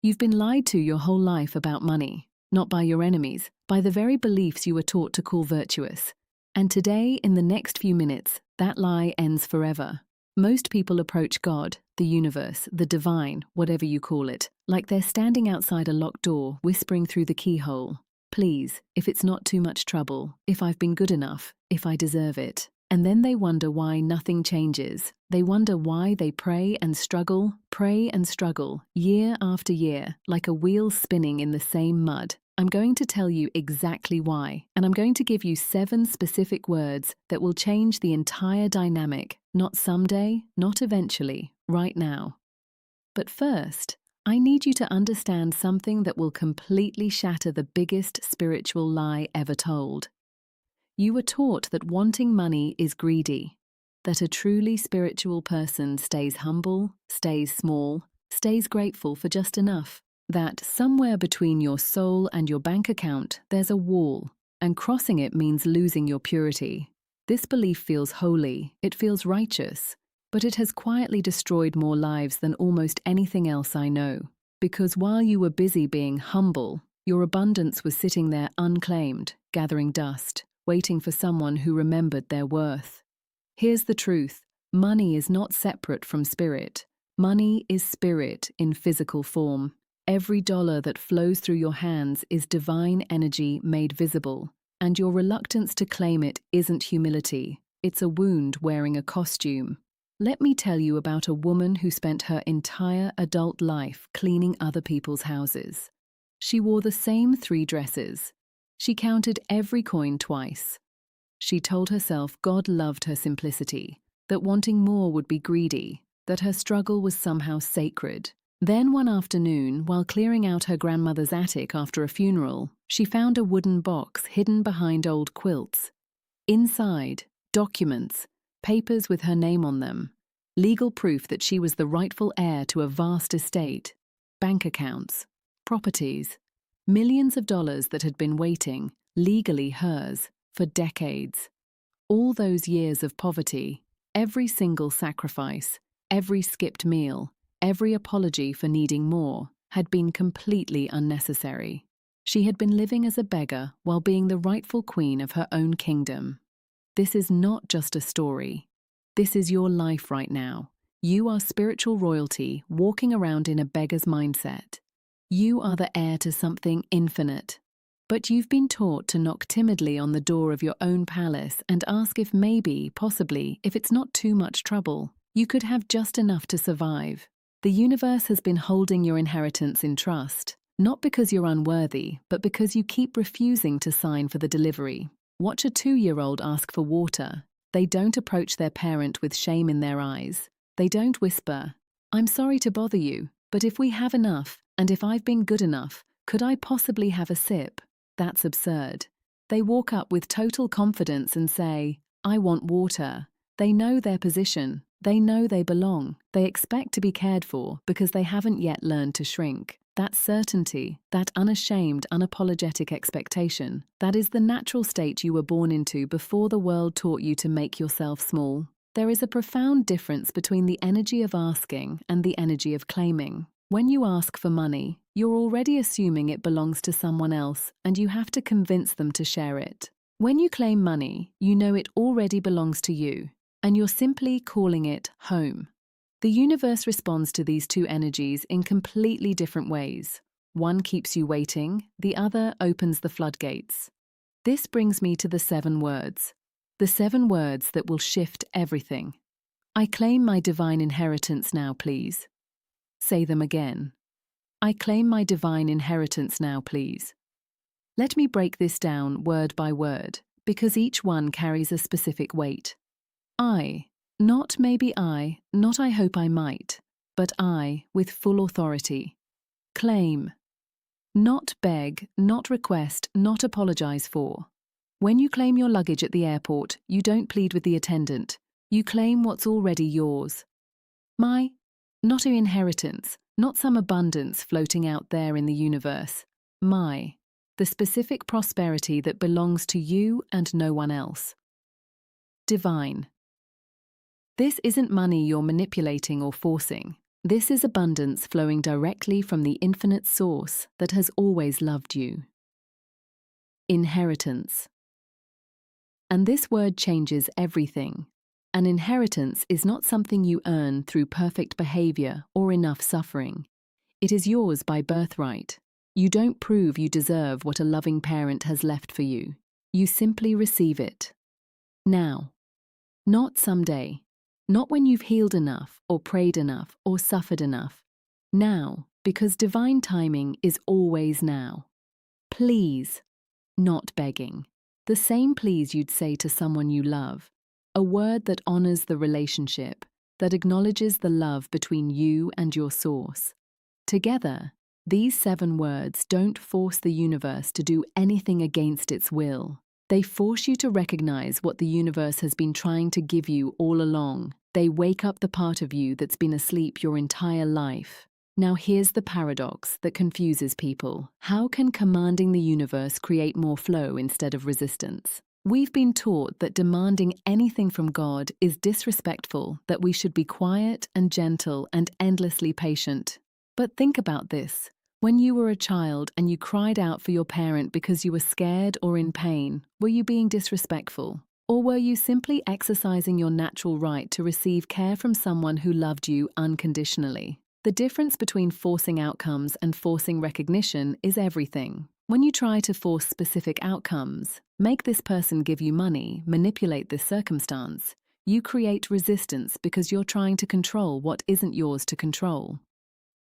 You've been lied to your whole life about money, not by your enemies, by the very beliefs you were taught to call virtuous. And today, in the next few minutes, that lie ends forever. Most people approach God, the universe, the divine, whatever you call it, like they're standing outside a locked door, whispering through the keyhole. Please, if it's not too much trouble, if I've been good enough, if I deserve it. And then they wonder why nothing changes. They wonder why they pray and struggle, year after year, like a wheel spinning in the same mud. I'm going to tell you exactly why, and I'm going to give you 7 specific words that will change the entire dynamic, not someday, not eventually, right now. But first, I need you to understand something that will completely shatter the biggest spiritual lie ever told. You were taught that wanting money is greedy, that a truly spiritual person stays humble, stays small, stays grateful for just enough, that somewhere between your soul and your bank account there's a wall, and crossing it means losing your purity. This belief feels holy, it feels righteous, but it has quietly destroyed more lives than almost anything else I know. Because while you were busy being humble, your abundance was sitting there unclaimed, gathering dust, waiting for someone who remembered their worth. Here's the truth. Money is not separate from spirit. Money is spirit in physical form. Every dollar that flows through your hands is divine energy made visible, and your reluctance to claim it isn't humility. It's a wound wearing a costume. Let me tell you about a woman who spent her entire adult life cleaning other people's houses. She wore the same 3 dresses. She counted every coin twice. She told herself God loved her simplicity, that wanting more would be greedy, that her struggle was somehow sacred. Then one afternoon, while clearing out her grandmother's attic after a funeral, she found a wooden box hidden behind old quilts. Inside, documents, papers with her name on them, legal proof that she was the rightful heir to a vast estate, bank accounts, properties, millions of dollars that had been waiting, legally hers, for decades. All those years of poverty, every single sacrifice, every skipped meal, every apology for needing more, had been completely unnecessary. She had been living as a beggar while being the rightful queen of her own kingdom. This is not just a story. This is your life right now. You are spiritual royalty walking around in a beggar's mindset. You are the heir to something infinite. But you've been taught to knock timidly on the door of your own palace and ask if maybe, possibly, if it's not too much trouble, you could have just enough to survive. The universe has been holding your inheritance in trust, not because you're unworthy, but because you keep refusing to sign for the delivery. Watch a 2-year-old ask for water. They don't approach their parent with shame in their eyes. They don't whisper, "I'm sorry to bother you, but if we have enough, and if I've been good enough, could I possibly have a sip?" That's absurd. They walk up with total confidence and say, "I want water." They know their position. They know they belong. They expect to be cared for because they haven't yet learned to shrink. That certainty, that unashamed, unapologetic expectation, that is the natural state you were born into before the world taught you to make yourself small. There is a profound difference between the energy of asking and the energy of claiming. When you ask for money, you're already assuming it belongs to someone else, and you have to convince them to share it. When you claim money, you know it already belongs to you, and you're simply calling it home. The universe responds to these 2 energies in completely different ways. One keeps you waiting, the other opens the floodgates. This brings me to the 7 words. The 7 words that will shift everything. I claim my divine inheritance now, please. Say them again. I claim my divine inheritance now, please. Let me break this down word by word, because each one carries a specific weight. I, not maybe I, not I hope I might, but I, with full authority. Claim. Not beg, not request, not apologize for. When you claim your luggage at the airport, you don't plead with the attendant. You claim what's already yours. My, not an inheritance, not some abundance floating out there in the universe. My, the specific prosperity that belongs to you and no one else. Divine. This isn't money you're manipulating or forcing. This is abundance flowing directly from the infinite source that has always loved you. Inheritance. And this word changes everything. An inheritance is not something you earn through perfect behavior or enough suffering. It is yours by birthright. You don't prove you deserve what a loving parent has left for you. You simply receive it. Now. Not someday. Not when you've healed enough, or prayed enough, or suffered enough. Now, because divine timing is always now. Please, not begging. The same please you'd say to someone you love. A word that honors the relationship, that acknowledges the love between you and your source. Together, these 7 words don't force the universe to do anything against its will. They force you to recognize what the universe has been trying to give you all along. They wake up the part of you that's been asleep your entire life. Now here's the paradox that confuses people. How can commanding the universe create more flow instead of resistance? We've been taught that demanding anything from God is disrespectful, that we should be quiet and gentle and endlessly patient. But think about this. When you were a child and you cried out for your parent because you were scared or in pain, were you being disrespectful? Or were you simply exercising your natural right to receive care from someone who loved you unconditionally? The difference between forcing outcomes and forcing recognition is everything. When you try to force specific outcomes, make this person give you money, manipulate this circumstance, you create resistance because you're trying to control what isn't yours to control.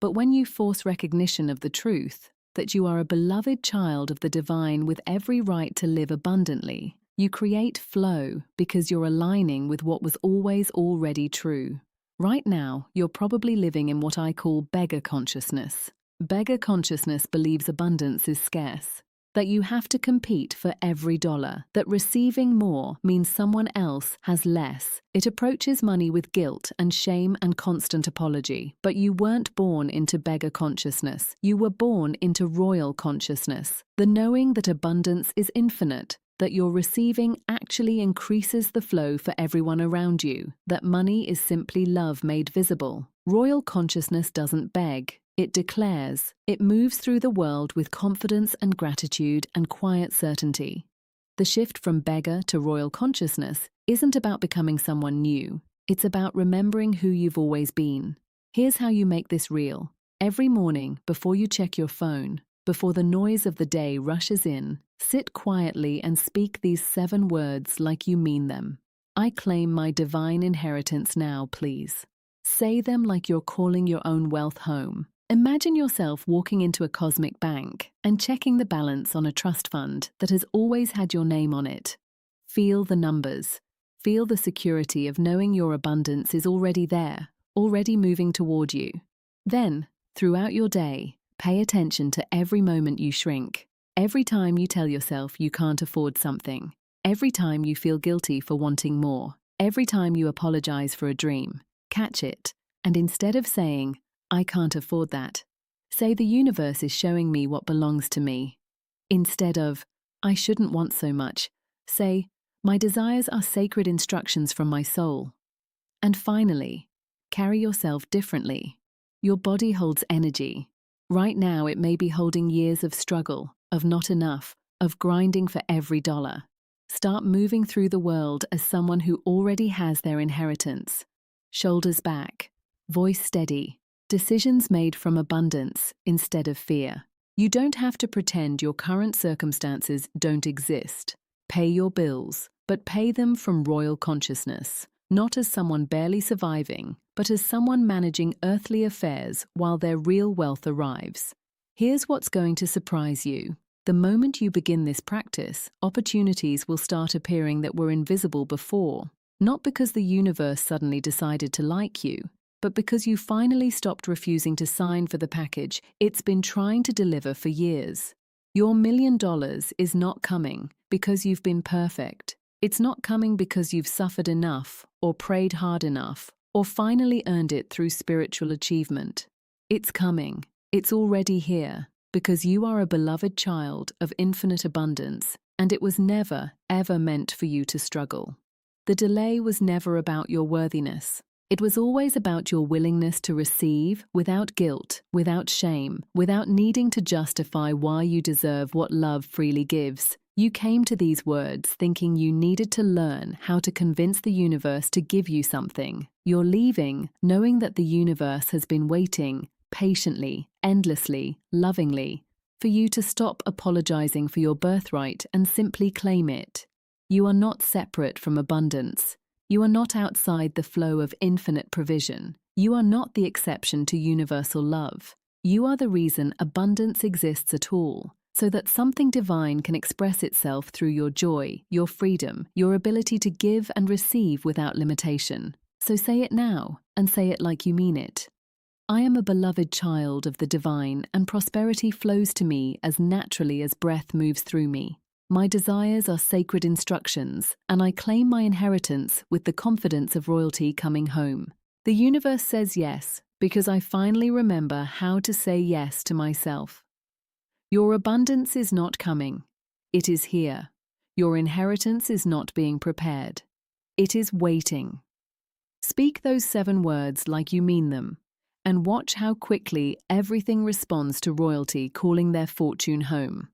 But when you force recognition of the truth, that you are a beloved child of the divine with every right to live abundantly, you create flow because you're aligning with what was always already true. Right now, you're probably living in what I call beggar consciousness. Beggar consciousness believes abundance is scarce, that you have to compete for every dollar, that receiving more means someone else has less. It approaches money with guilt and shame and constant apology. But you weren't born into beggar consciousness. You were born into royal consciousness, the knowing that abundance is infinite, that your receiving actually increases the flow for everyone around you, that money is simply love made visible. Royal consciousness doesn't beg. It declares. It moves through the world with confidence and gratitude and quiet certainty. The shift from beggar to royal consciousness isn't about becoming someone new. It's about remembering who you've always been. Here's how you make this real. Every morning, before you check your phone, before the noise of the day rushes in, sit quietly and speak these 7 words like you mean them. I claim my divine inheritance now, please. Say them like you're calling your own wealth home. Imagine yourself walking into a cosmic bank and checking the balance on a trust fund that has always had your name on it. Feel the numbers. Feel the security of knowing your abundance is already there, already moving toward you. Then, throughout your day, pay attention to every moment you shrink, every time you tell yourself you can't afford something, every time you feel guilty for wanting more, every time you apologize for a dream. Catch it, and instead of saying, I can't afford that, say the universe is showing me what belongs to me. Instead of, I shouldn't want so much, say, my desires are sacred instructions from my soul. And finally, carry yourself differently. Your body holds energy. Right now it may be holding years of struggle, of not enough, of grinding for every dollar. Start moving through the world as someone who already has their inheritance. Shoulders back, voice steady, decisions made from abundance instead of fear. You don't have to pretend your current circumstances don't exist. Pay your bills, but pay them from royal consciousness, not as someone barely surviving, but as someone managing earthly affairs while their real wealth arrives. Here's what's going to surprise you. The moment you begin this practice, opportunities will start appearing that were invisible before, not because the universe suddenly decided to like you, but because you finally stopped refusing to sign for the package it's been trying to deliver for years. Your $1 million is not coming because you've been perfect. It's not coming because you've suffered enough, or prayed hard enough, or finally earned it through spiritual achievement. It's coming. It's already here, because you are a beloved child of infinite abundance, and it was never, ever meant for you to struggle. The delay was never about your worthiness. It was always about your willingness to receive without guilt, without shame, without needing to justify why you deserve what love freely gives. You came to these words thinking you needed to learn how to convince the universe to give you something. You're leaving knowing that the universe has been waiting, patiently, endlessly, lovingly, for you to stop apologizing for your birthright and simply claim it. You are not separate from abundance. You are not outside the flow of infinite provision. You are not the exception to universal love. You are the reason abundance exists at all, so that something divine can express itself through your joy, your freedom, your ability to give and receive without limitation. So say it now, and say it like you mean it. I am a beloved child of the divine, and prosperity flows to me as naturally as breath moves through me. My desires are sacred instructions, and I claim my inheritance with the confidence of royalty coming home. The universe says yes, because I finally remember how to say yes to myself. Your abundance is not coming. It is here. Your inheritance is not being prepared. It is waiting. Speak those 7 words like you mean them, and watch how quickly everything responds to royalty calling their fortune home.